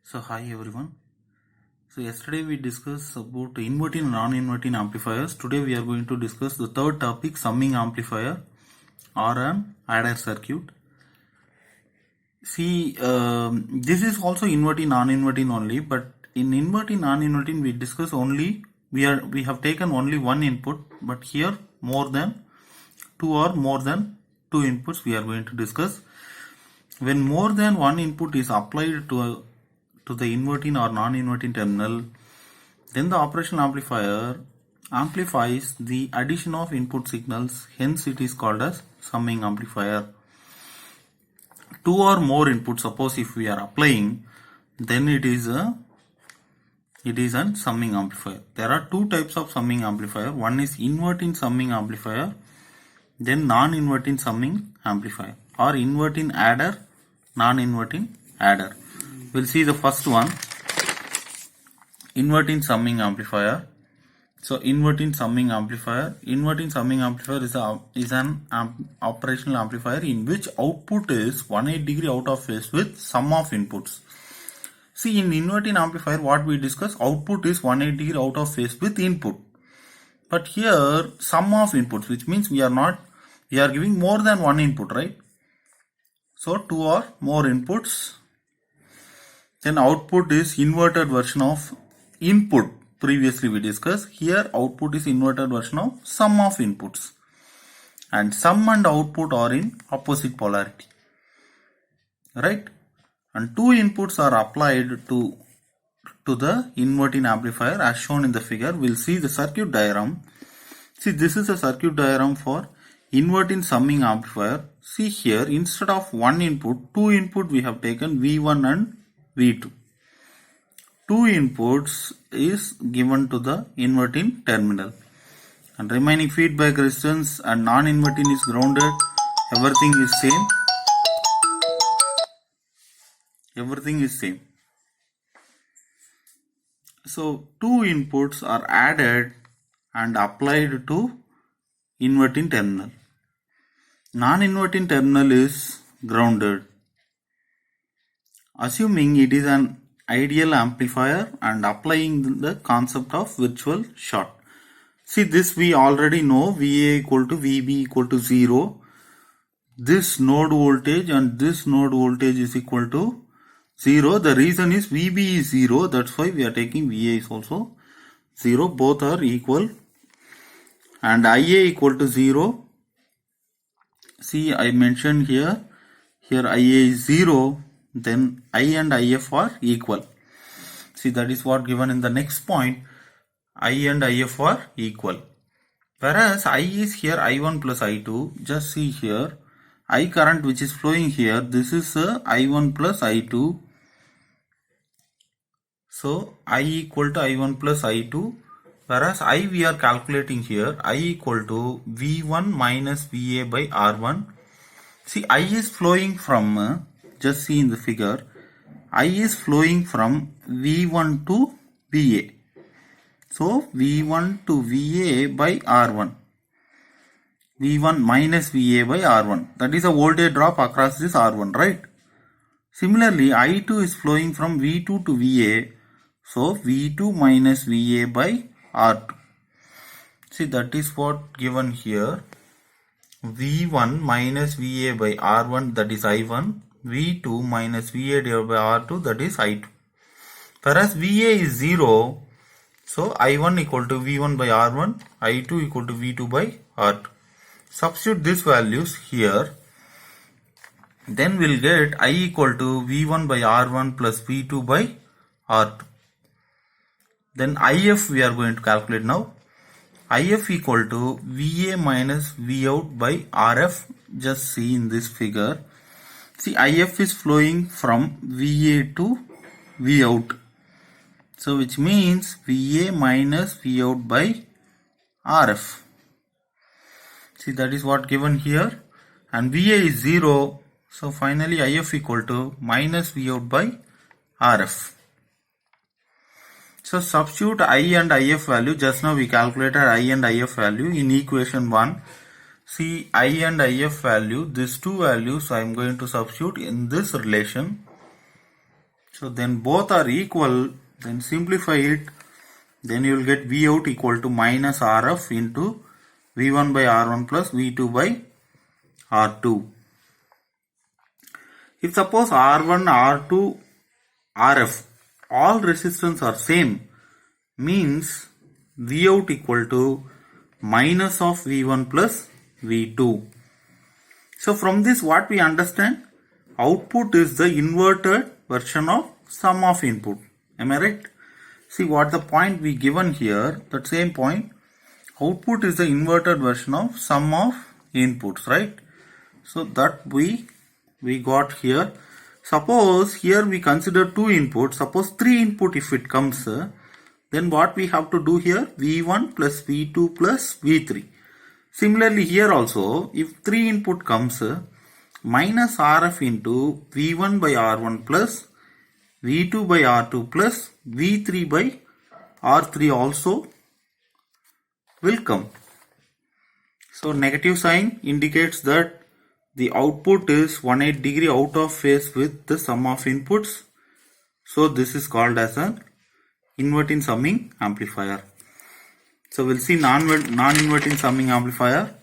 So hi everyone. So yesterday we discussed about inverting and non-inverting amplifiers. Today we are going to discuss the third topic, summing amplifier or an adder circuit. See, this is also inverting non-inverting only, but in inverting non-inverting we discuss only we have taken only one input, but here more than two or more than two inputs we are going to discuss. When more than one input is applied to the inverting or non-inverting terminal, then the operational amplifier amplifies the addition of input signals, hence it is called as summing amplifier. Two or more inputs, suppose if we are applying, then it is a summing amplifier. There are two types of summing amplifier. One is inverting summing amplifier, then non-inverting summing amplifier, or inverting adder, non-inverting adder. We'll see the first one, inverting summing amplifier. So inverting summing amplifier is an operational amplifier in which output is 180 degree out of phase with sum of inputs. See, in inverting amplifier what we discuss, output is 180 degree out of phase with input. But here sum of inputs, which means we are giving more than one input, right? So two or more inputs. Then output is inverted version of input. Previously we discussed. Here output is inverted version of sum of inputs. And sum and output are in opposite polarity. Right? And two inputs are applied to the inverting amplifier as shown in the figure. We'll see the circuit diagram. See, this is a circuit diagram for inverting summing amplifier. See here, instead of one input, two input we have taken V1 and V2. Two inputs is given to the inverting terminal, and remaining feedback resistance and non-inverting is grounded. Everything is same. Everything is same. So two inputs are added and applied to inverting terminal. Non-inverting terminal is grounded. Assuming it is an ideal amplifier and applying the concept of virtual short. See, this we already know, VA equal to VB equal to 0. This node voltage and this node voltage is equal to 0. The reason is VB is 0, that's why we are taking VA is also 0. Both are equal. And IA equal to 0. See, I mentioned here IA is 0. Then I and IF are equal. See, that is what given in the next point. I and IF are equal. Whereas I is here I1 plus I2. Just see here, I current which is flowing here, this is I1 plus I2. So I equal to I1 plus I2. Whereas I we are calculating here, I equal to V1 minus VA by R1. See, I is flowing from just see in the figure, I is flowing from V1 to VA. So V1 to VA by R1. V1 minus VA by R1. That is a voltage drop across this R1, right? Similarly, I2 is flowing from V2 to VA. So V2 minus VA by R2. See, that is what given here. V1 minus VA by R1, that is I1. V2 minus VA divided by R2, that is I2. Whereas VA is 0, so I1 equal to V1 by R1, I2 equal to V2 by R2. Substitute these values here, then we'll get I equal to V1 by R1 plus V2 by R2. Then IF we are going to calculate now. IF equal to VA minus Vout by RF. Just see in this figure. See, IF is flowing from VA to Vout. So which means VA minus Vout by RF. See, that is what given here. And VA is 0. So finally IF equal to minus Vout by RF. So substitute I and IF value. Just now we calculated I and IF value in equation 1. See, I and IF value, these two values I am going to substitute in this relation. So then both are equal, then simplify it, then you will get V out equal to minus Rf into V1 by R1 plus V2 by R2. If suppose R1, R2, Rf, all resistance are same, means V out equal to minus of V1 plus V2. So from this what we understand? Output is the inverted version of sum of input. Am I right? See what the point we given here, that same point. Output is the inverted version of sum of inputs, right? So that we got here. Suppose here we consider two inputs. Suppose three input if it comes, then what we have to do here? V1 plus V2 plus V3. Similarly here also, if three input comes, minus Rf into V1 by R1 plus V2 by R2 plus V3 by R3 also will come. So negative sign indicates that the output is 180 degree out of phase with the sum of inputs. So this is called as an inverting summing amplifier. So we'll see non-inverting summing amplifier.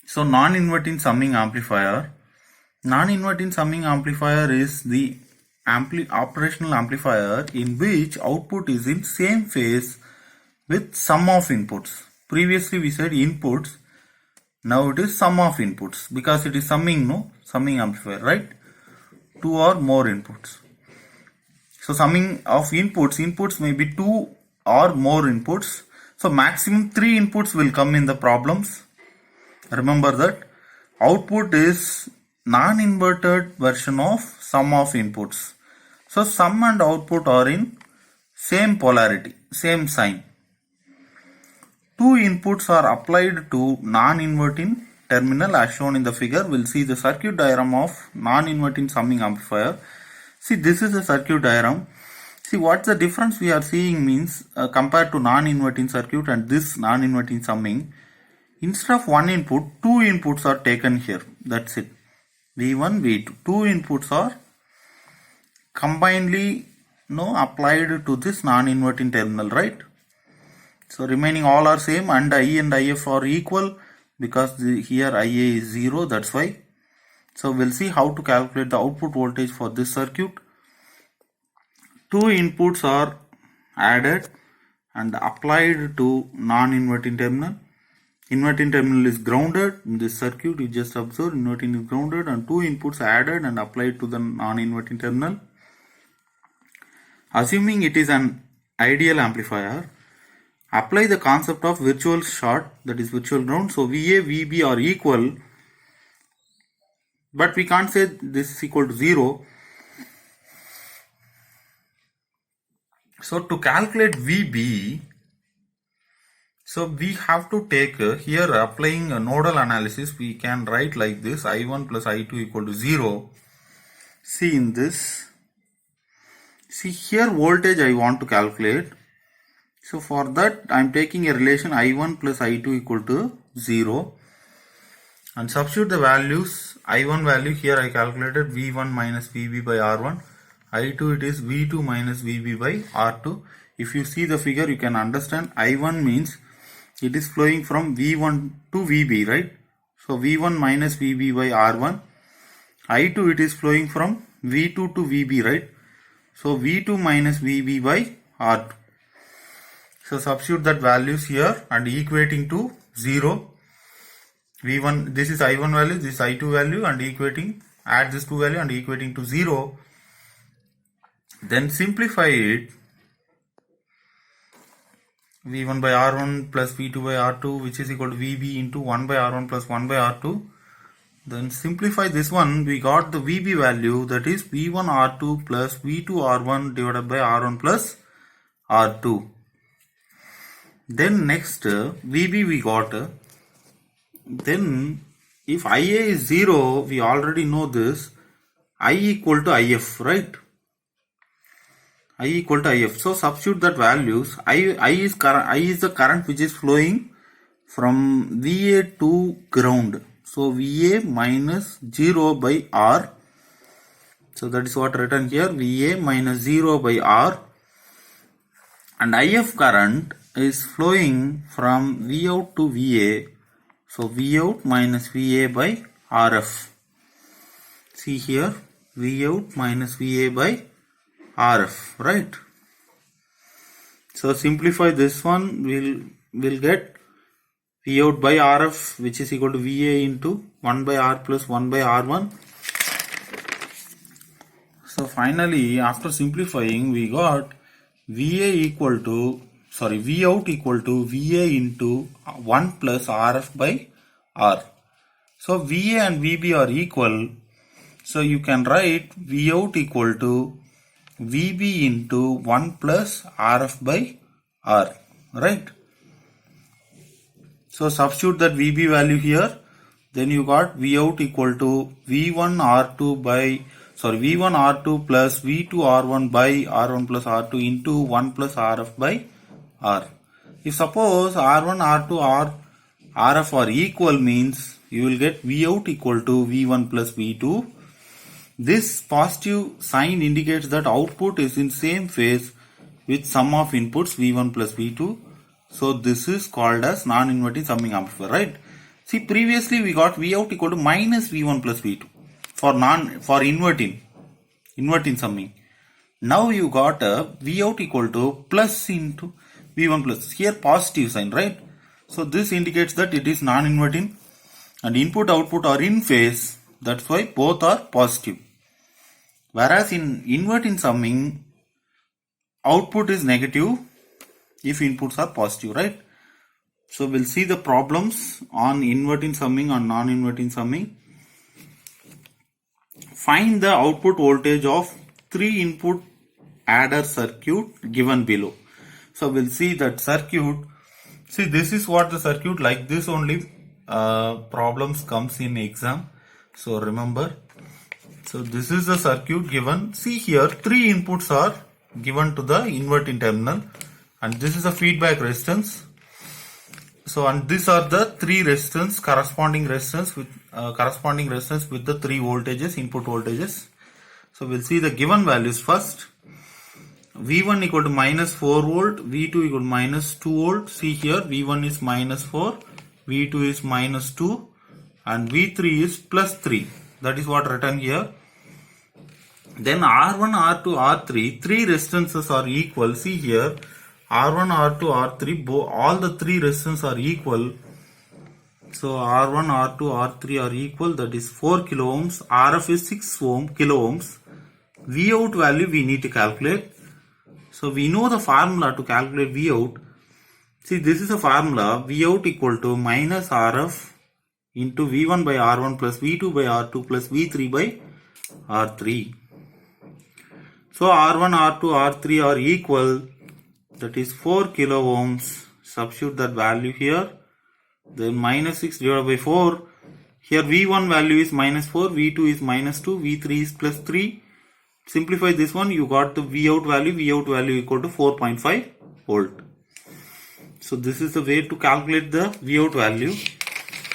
So non-inverting summing amplifier. Non-inverting summing amplifier is the operational amplifier in which output is in same phase with sum of inputs. Previously we said inputs. Now it is sum of inputs because it is summing amplifier, right? Two or more inputs. So summing of inputs may be two or more inputs. So maximum three inputs will come in the problems. Remember that output is non-inverted version of sum of inputs. So sum and output are in same polarity, same sign. Two inputs are applied to non-inverting terminal as shown in the figure. We'll see the circuit diagram of non-inverting summing amplifier. See, this is a circuit diagram. See, what's the difference we are seeing means compared to non-inverting circuit and this non-inverting summing. Instead of one input, two inputs are taken here. That's it. V1, V2. Two inputs are combinedly applied to this non-inverting terminal, right? So remaining all are same and I and IF are equal because here IA is 0, that's why. So we'll see how to calculate the output voltage for this circuit. Two inputs are added and applied to non-inverting terminal. Inverting terminal is grounded. In this circuit you just observe inverting is grounded and two inputs added and applied to the non-inverting terminal. Assuming it is an ideal amplifier, apply the concept of virtual short, that is virtual ground. So VA, VB are equal, but we can't say this is equal to 0. So to calculate VB, so we have to take here applying a nodal analysis, we can write like this: I1 plus I2 equal to 0. See in this, see here voltage I want to calculate. So for that I am taking a relation I1 plus I2 equal to 0 and substitute the values. I1 value here I calculated V1 minus VB by R1. I2 it is V2 minus VB by R2. If you see the figure you can understand I1 means it is flowing from V1 to VB, right? So V1 minus VB by R1. I2 it is flowing from V2 to VB, right? So V2 minus VB by R2. So substitute that values here and equating to 0. V1, this is I1 value, this is I2 value and equating, add this two value and equating to 0. Then simplify it. V1 by R1 plus V2 by R2, which is equal to VB into 1 by R1 plus 1 by R2. Then simplify this one, we got the VB value, that is V1 R2 plus V2 R1 divided by R1 plus R2. Then next VB we got. Then if IA is 0, we already know this, I equal to IF, right? I equal to IF. So substitute that values. I is the current which is flowing from VA to ground. So VA minus 0 by R. So that is what written here, VA minus 0 by R. And IF current is flowing from V out to VA. So V out minus VA by RF. See here, V out minus VA by RF, right? So simplify this one, we'll get V out by RF, which is equal to VA into 1 by R plus 1 by R1. So finally, after simplifying, we got V out equal to VA into 1 plus RF by R. So VA and VB are equal. So you can write V out equal to VB into 1 plus RF by R, right? So substitute that VB value here. Then you got V out equal to V1 R2 plus V2 R1 by R1 plus R2 into 1 plus RF by R. If suppose R1, R2, RF are equal, means you will get V out equal to V1 plus V2. This positive sign indicates that output is in same phase with sum of inputs V1 plus V2. So this is called as non-inverting summing amplifier, right? See, previously we got V out equal to minus V1 plus V2 for inverting summing. Now you got a V out equal to plus into V1 plus, here positive sign, right? So this indicates that it is non-inverting and input output are in phase. That's why both are positive. Whereas in inverting summing, output is negative if inputs are positive, right? So we'll see the problems on inverting summing and non-inverting summing. Find the output voltage of 3 input adder circuit given below. So we'll see that circuit. See, this is what the circuit, like this only problems comes in exam. So remember. So this is the circuit given. See here, 3 inputs are given to the inverting terminal, and this is a feedback resistance. So and these are the 3 resistance, corresponding resistance with the 3 voltages, input voltages. So we'll see the given values first. V1 equal to minus 4 volt, V2 equal to minus 2 volt. See here, V1 is minus 4, V2 is minus 2, and V3 is plus 3. That is what written here. Then R1, R2, R3, 3 resistances are equal. See here, R1, R2, R3, all the 3 resistance are equal. So R1, R2, R3 are equal, that is 4 kilo ohms. RF is 6 kilo ohms. V out value we need to calculate. So we know the formula to calculate V out. See, this is a formula, V out equal to minus RF into V1 by R1 plus V2 by R2 plus V3 by R3. So R1, R2, R3 are equal, that is 4 kilo ohms. Substitute that value here. Then minus 6 divided by 4. Here V1 value is minus 4, V2 is minus 2, V3 is plus 3. Simplify this one, you got the V out value equal to 4.5 volt. So this is the way to calculate the V out value.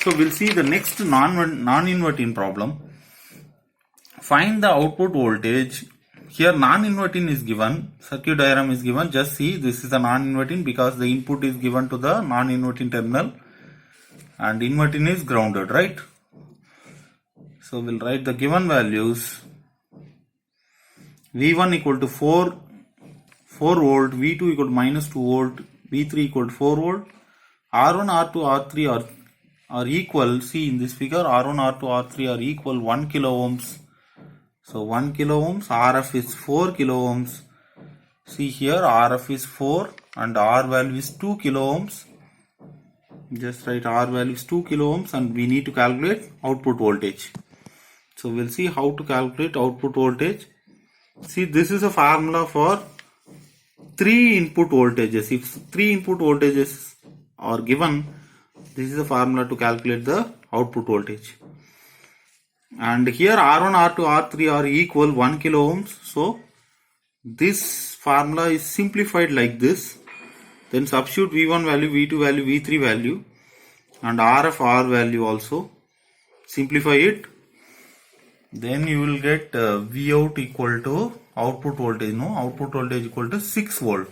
So we'll see the next non-inverting problem. Find the output voltage. Here non-inverting is given, circuit diagram is given. Just see, this is a non-inverting because the input is given to the non-inverting terminal and inverting is grounded, right? So we'll write the given values. V1 equal to 4 volt, V2 equal to minus 2 volt, V3 equal to 4 volt. R1, R2, R3 are equal. See in this figure, R1, R2, R3 are equal 1 kilo ohms. So 1 kilo ohms, RF is 4 kilo ohms. See here, RF is 4 and R value is 2 kilo ohms. Just write R value is 2 kilo ohms and we need to calculate output voltage. So we'll see how to calculate output voltage. See, this is a formula for 3 input voltages. If 3 input voltages are given, this is a formula to calculate the output voltage. And here R1, R2, R3 are equal 1 kilo ohms. So this formula is simplified like this. Then substitute V1 value, V2 value, V3 value and RF R value also. Simplify it. then you will get V out equal to output voltage, no, output voltage equal to 6 volt.